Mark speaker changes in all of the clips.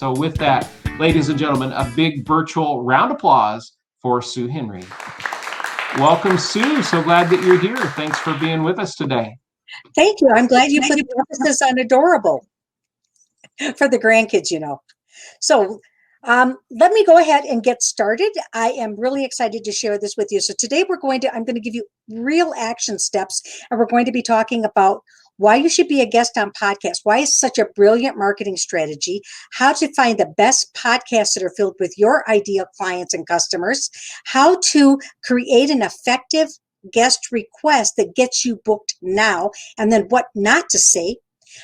Speaker 1: So with that, ladies and gentlemen, a big virtual round of applause for Sue Henry. Welcome, Sue. So glad that you're here. Thanks for being with us today.
Speaker 2: Thank you. I'm glad you put the emphasis on adorable for the grandkids, So let me go ahead and get started. I am really excited to share this with you. So today I'm going to give you real action steps, and we're going to be talking about why you should be a guest on podcasts, why it's such a brilliant marketing strategy, how to find the best podcasts that are filled with your ideal clients and customers, how to create an effective guest request that gets you booked now, and then what not to say,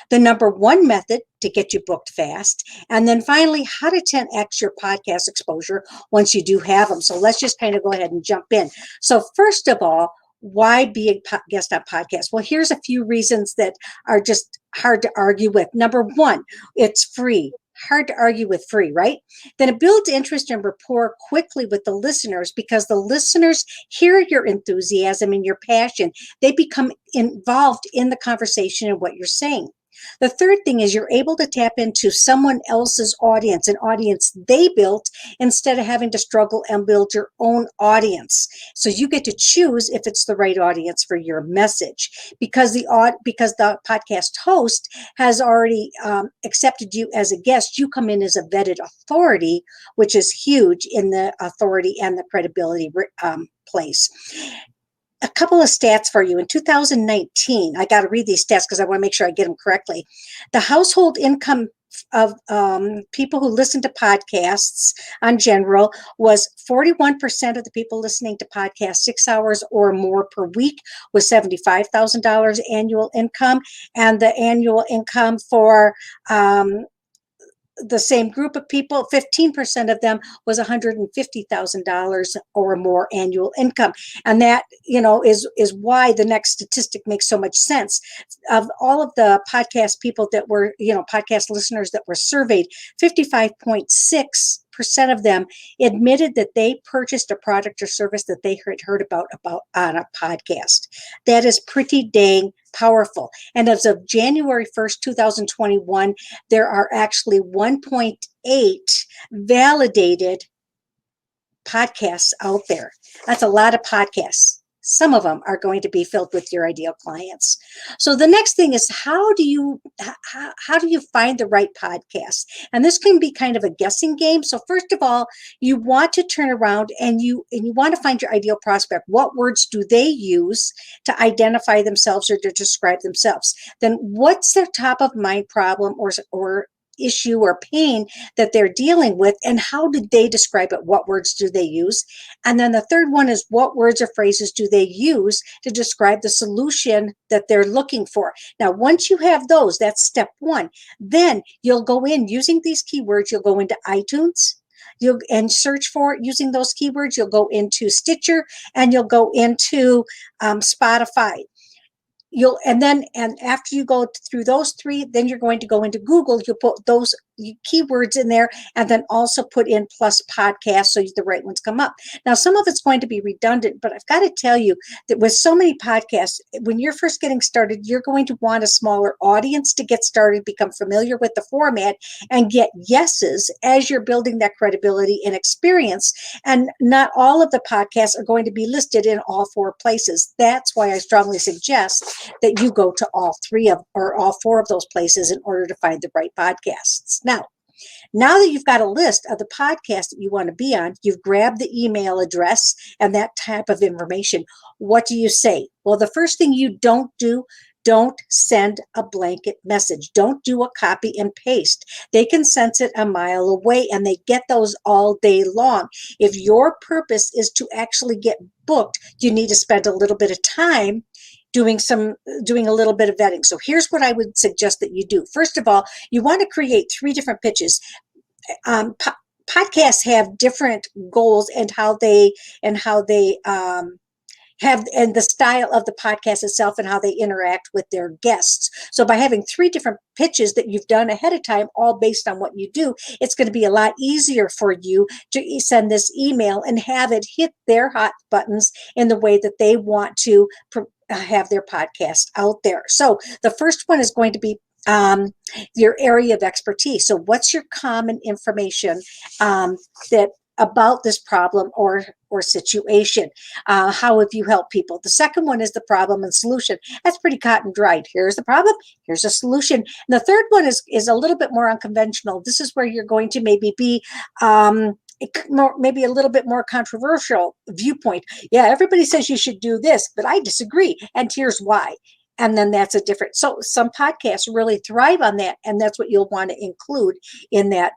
Speaker 2: the number one method to get you booked fast, and then finally, how to 10x your podcast exposure once you do have them. So let's just kind of go ahead and jump in. So first of all, why be a guest on podcast? Well, here's a few reasons that are just hard to argue with. Number one, it's free. Hard to argue with free, right? Then it builds interest and rapport quickly with the listeners because the listeners hear your enthusiasm and your passion. They become involved in the conversation and what you're saying. The third thing is you're able to tap into someone else's audience, an audience they built, instead of having to struggle and build your own audience. So you get to choose if it's the right audience for your message, because the podcast host has already accepted you as a guest. You come in as a vetted authority, which is huge in the authority and the credibility place. A couple of stats for you. In 2019, I got to read these stats because I want to make sure I get them correctly. The household income of people who listen to podcasts on general was 41% of the people listening to podcasts 6 hours or more per week was $75,000 annual income. And the annual income for the same group of people, 15% of them was $150,000 or more annual income. And that, is why the next statistic makes so much sense. Of all of the podcast people that were, podcast listeners that were surveyed, 55.6% of them admitted that they purchased a product or service that they had heard about on a podcast. That is pretty dang powerful. And as of January 1st, 2021, there are actually 1.8 validated podcasts out there. That's a lot of podcasts. Some of them are going to be filled with your ideal clients. So the next thing is how do you find the right podcast? And this can be kind of a guessing game. So first of all, you want to turn around and you want to find your ideal prospect. What words do they use to identify themselves or to describe themselves? Then what's their top of mind problem or issue or pain that they're dealing with, and how do they describe it? What words do they use? And then the third one is what words or phrases do they use to describe the solution that they're looking for? Now, once you have those, that's step one. Then you'll go in using these keywords. You'll go into iTunes. And search for it using those keywords. You'll go into Stitcher and you'll go into Spotify. And after you go through those three, then you're going to go into Google. You'll put those keywords in there and then also put in plus podcast so the right ones come up. Now, some of it's going to be redundant, but I've got to tell you that with so many podcasts, when you're first getting started, you're going to want a smaller audience to get started, become familiar with the format, and get yeses as you're building that credibility and experience. And not all of the podcasts are going to be listed in all four places. That's why I strongly suggest that you go to all four of those places in order to find the right podcasts. Now that you've got a list of the podcasts that you want to be on, you've grabbed the email address and that type of information. What do you say? Well, the first thing you don't send a blanket message. Don't do a copy and paste. They can sense it a mile away, and they get those all day long. If your purpose is to actually get booked, you need to spend a little bit of time doing a little bit of vetting. So here's what I would suggest that you do. First of all, you want to create 3 different pitches. Podcasts have different goals and how they have, and the style of the podcast itself and how they interact with their guests. So by having 3 different pitches that you've done ahead of time, all based on what you do, it's going to be a lot easier for you to send this email and have it hit their hot buttons in the way that they want to have their podcast out there. So the first one is going to be your area of expertise. So what's your common information that about this problem or situation? How have you helped people? The second one is the problem and solution. That's pretty cut and dried. Here's the problem, here's a solution. And the third one is a little bit more unconventional. This is where you're going to maybe be maybe a little bit more controversial viewpoint. Yeah, everybody says you should do this, but I disagree, and here's why. And then that's a different. So some podcasts really thrive on that, and that's what you'll want to include in that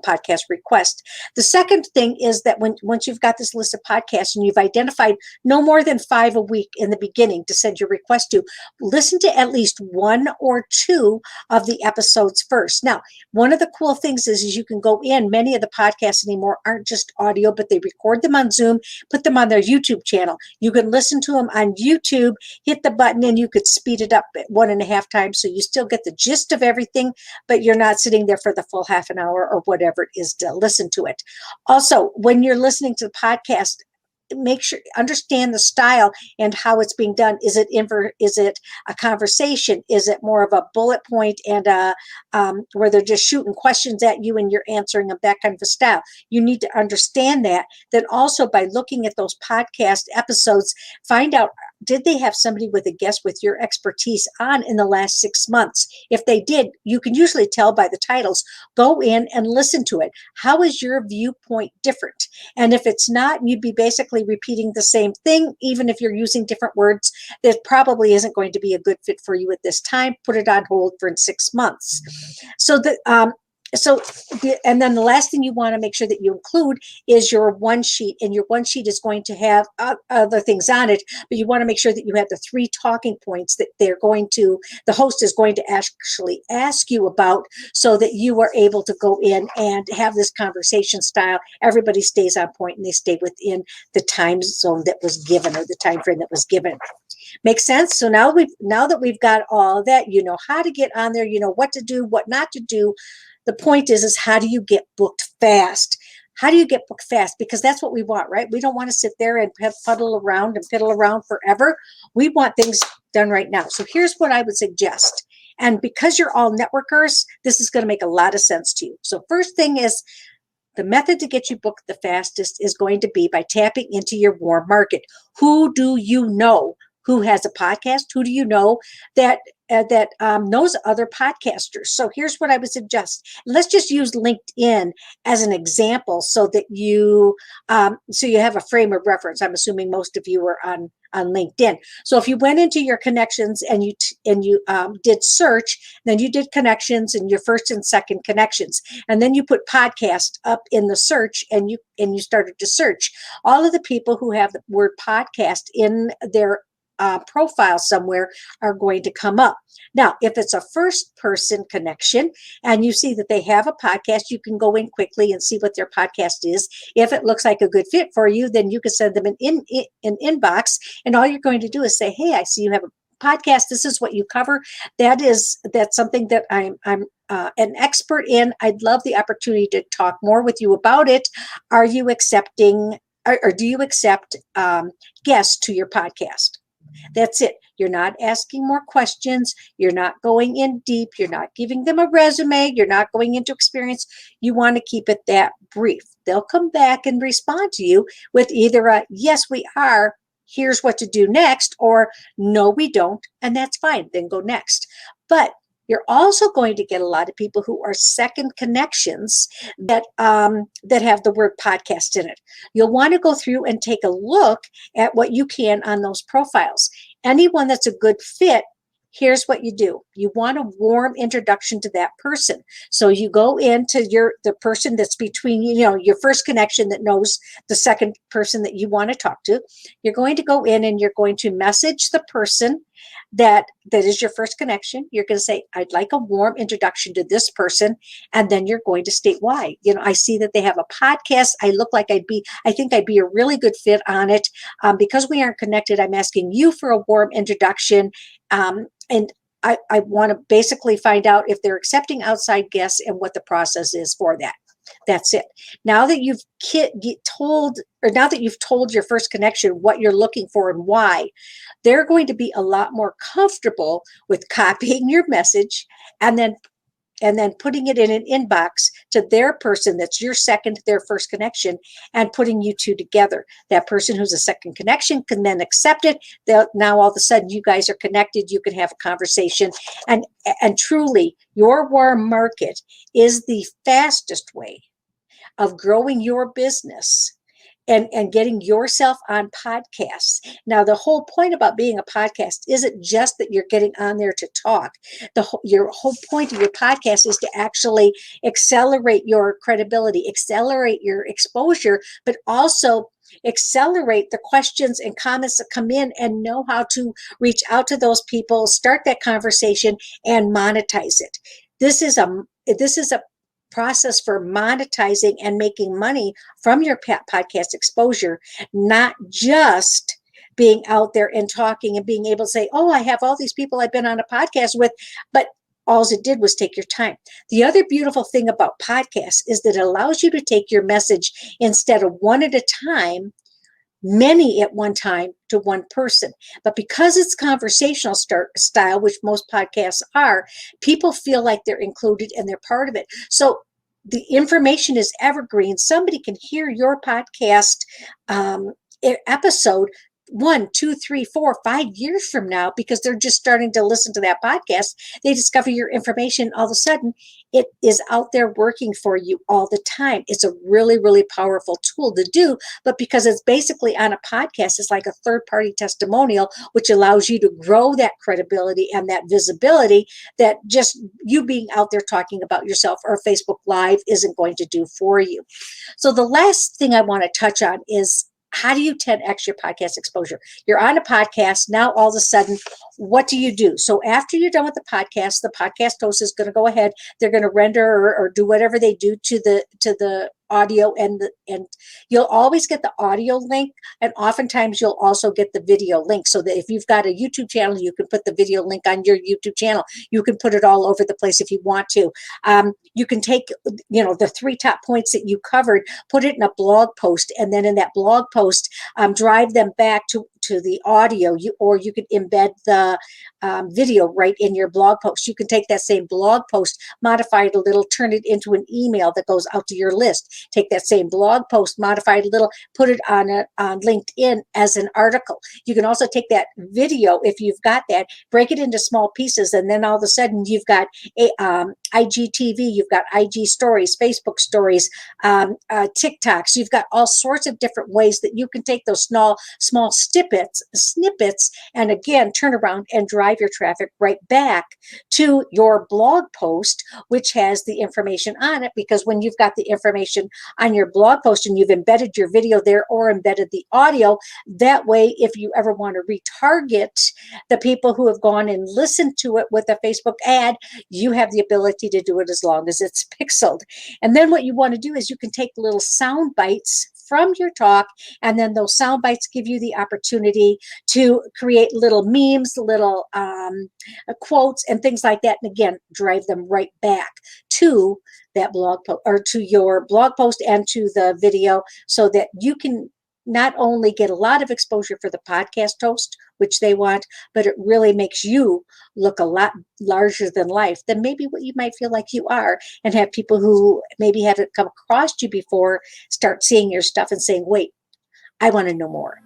Speaker 2: podcast request. The second thing is that once you've got this list of podcasts and you've identified no more than 5 a week in the beginning to send your request to, listen to at least 1 or 2 of the episodes first. Now, one of the cool things is you can go in. Many of the podcasts anymore aren't just audio, but they record them on Zoom, put them on their YouTube channel. You can listen to them on YouTube, hit the button, and you could speed it up at 1.5 times, so you still get the gist of everything, but you're not sitting there for the full half an hour or whatever it is to listen to it. Also, when you're listening to the podcast, make sure understand the style and how it's being done. Is it a conversation? Is it more of a bullet point and where they're just shooting questions at you and you're answering them, that kind of a style? You need to understand that. Then also by looking at those podcast episodes, find out, did they have somebody with a guest with your expertise on in the last 6 months? If they did, you can usually tell by the titles. Go in and listen to it. How is your viewpoint different? And if it's not, you'd be basically repeating the same thing, even if you're using different words, that probably isn't going to be a good fit for you at this time. Put it on hold for 6 months. And then the last thing you want to make sure that you include is your one sheet, and your one sheet is going to have other things on it, but you want to make sure that you have the 3 talking points that the host is going to actually ask you about, so that you are able to go in and have this conversation style. Everybody stays on point and they stay within the time zone that was given, or the time frame that was given. Makes sense? So now that we've got all that, you know how to get on there, you know what to do, what not to do. The point is how do you get booked fast? How do you get booked fast? Because that's what we want, right? We don't want to sit there and fiddle around forever. We want things done right now. So here's what I would suggest. And because you're all networkers, this is going to make a lot of sense to you. So first thing is, the method to get you booked the fastest is going to be by tapping into your warm market. Who do you know who has a podcast? Who do you know that knows other podcasters? So here's what I would suggest. Let's just use LinkedIn as an example, so that you have a frame of reference. I'm assuming most of you are on LinkedIn. So if you went into your connections and you did search, then you did connections and your first and second connections, and then you put podcast up in the search, and you started to search. All of the people who have the word podcast in their profile somewhere are going to come up. Now, if it's a first person connection and you see that they have a podcast, you can go in quickly and see what their podcast is. If it looks like a good fit for you, then you can send them an inbox, and all you're going to do is say, hey, I see you have a podcast. This is what you cover. That's something that I'm an expert in. I'd love the opportunity to talk more with you about it. Are you accepting, or do you accept guests to your podcast? That's it. You're not asking more questions. You're not going in deep. You're not giving them a resume. You're not going into experience. You want to keep it that brief. They'll come back and respond to you with either a, yes, we are, here's what to do next, or no, we don't, and that's fine. Then go next. But you're also going to get a lot of people who are second connections that have the word podcast in it. You'll want to go through and take a look at what you can on those profiles. Anyone that's a good fit, here's what you do. You want a warm introduction to that person. So you go into the person that's between, your first connection that knows the second person that you want to talk to. You're going to go in and you're going to message the person that is your first connection. You're going to say, I'd like a warm introduction to this person. And then you're going to state why. I see that they have a podcast. I think I'd be a really good fit on it. Because we aren't connected, I'm asking you for a warm introduction. And I want to basically find out if they're accepting outside guests and what the process is for that. That's it. Now that you've now that you've told your first connection what you're looking for and why, they're going to be a lot more comfortable with copying your message and then putting it in an inbox to their person that's your second, their first connection, and putting you two together. That person who's a second connection can then accept it. Now all of a sudden you guys are connected. You can have a conversation, and truly your warm market is the fastest way of growing your business and getting yourself on podcasts. Now, the whole point about being a podcast isn't just that you're getting on there to talk. Your whole point of your podcast is to actually accelerate your credibility, accelerate your exposure, but also accelerate the questions and comments that come in, and know how to reach out to those people, start that conversation, and monetize it. This is a process for monetizing and making money from your podcast exposure, not just being out there and talking and being able to say, oh, I have all these people I've been on a podcast with, but all it did was take your time. The other beautiful thing about podcasts is that it allows you to take your message, instead of one at a time, many at one time, to one person. But because it's conversational style, which most podcasts are, people feel like they're included and they're part of it. So the information is evergreen. Somebody can hear your podcast episode 1, 2, 3, 4, 5 years from now, because they're just starting to listen to that podcast. They discover your information. All of a sudden, it is out there working for you all the time. It's a really, really powerful tool to do. But because it's basically on a podcast, it's like a third-party testimonial, which allows you to grow that credibility and that visibility that just you being out there talking about yourself or Facebook Live isn't going to do for you. So the last thing I want to touch on is, how do you 10x your podcast exposure? You're on a podcast. Now, all of a sudden, what do you do? So after you're done with the podcast host is going to go ahead. They're going to render or do whatever they do to the audio, and you'll always get the audio link, and oftentimes you'll also get the video link, so that if you've got a YouTube channel, you can put the video link on your YouTube channel. You can put it all over the place if you want to. You can take the 3 top points that you covered, put it in a blog post, and then in that blog post drive them back to the audio, or you could embed the video right in your blog post. You can take that same blog post, modify it a little, turn it into an email that goes out to your list. Take that same blog post, modify it a little, put it on LinkedIn as an article. You can also take that video, if you've got that, break it into small pieces, and then all of a sudden you've got IGTV, you've got IG stories, Facebook stories, TikToks. You've got all sorts of different ways that you can take those small snippets, and again, turn around and drive your traffic right back to your blog post, which has the information on it. Because when you've got the information on your blog post and you've embedded your video there or embedded the audio, that way, if you ever want to retarget the people who have gone and listened to it with a Facebook ad, you have the ability to do it as long as it's pixeled. And then what you want to do is you can take little sound bites from your talk, and then those sound bites give you the opportunity to create little memes, little quotes, and things like that. And again, drive them right back to that blog post, or to your blog post and to the video, so that you can not only get a lot of exposure for the podcast host, which they want, but it really makes you look a lot larger than life than maybe what you might feel like you are, and have people who maybe haven't come across you before start seeing your stuff and saying, wait, I want to know more.